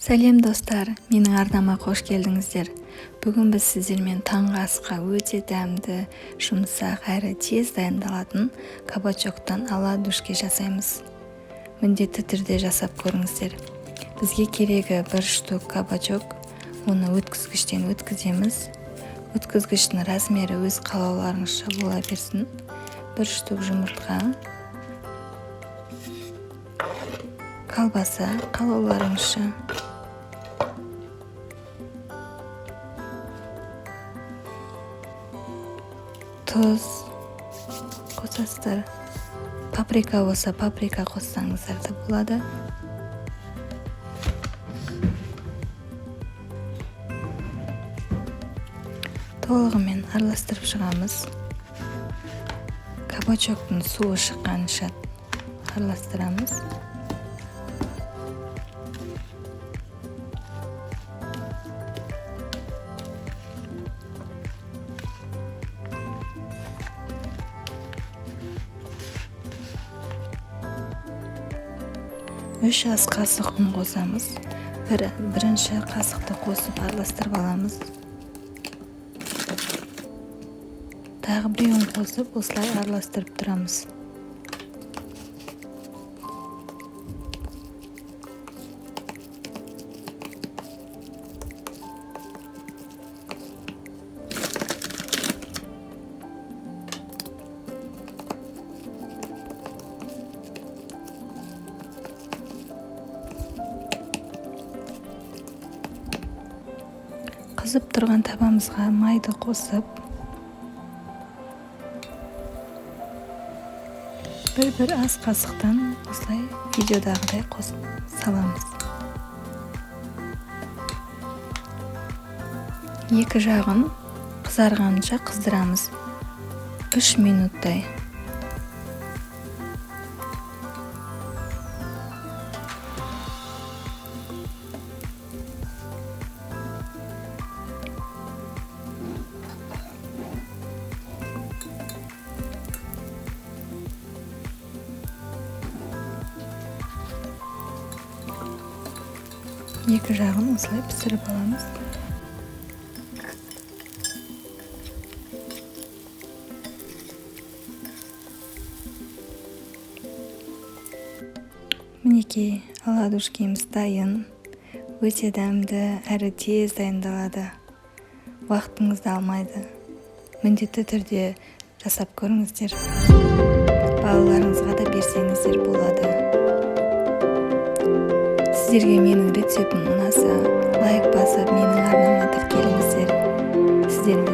Сәлем достар, менің арнама қош келдіңіздер. Бүгін біз сіздермен таңғы асқа өте дәмді, жұмсақ әрі тез дайындалатын кабачоктан оладушки жасаймыз. Міндетті түрде жасап көріңіздер. Бізге керегі 1 штук кабачок. Оны өткізгіштен өткіземіз. Өткізгіштің размері өз қалауларыңызша бола берсін. 1 штук жұмыртқа, колбаса қалауларыңызша, тұз қосасыздар. Паприка болса паприка қоссаңыздар да болады. Толығымен араластырып шығамыз. Кабачоктың суы шыққанша араластырамыз. Үш ас қасық ұн қосамыз. Бірінші қасықты қосып араластырып аламыз. Тағы бір ұн қосып осылай араластырып тұрамыз. Қызып тұрған табамызға майды қосып, бір ас қасықтан осылай видеодағыдай қосып саламыз. Екі жағын қызарғанша қыздырамыз. 3 минуттай. Екі жағын осылай пісіріп аламыз. Мінекей, оладушкиміз дайын. Өте дәмді әрі тез дайындалады. Уақытыңызды алмайды. Міндетті түрде жасап көріңіздер. Балаларыңызға да берсеңіздер болады. Сіздерге менің рецептім ұнаса, лайк басып, менің арнама тіркеліңіздер. Сіздерді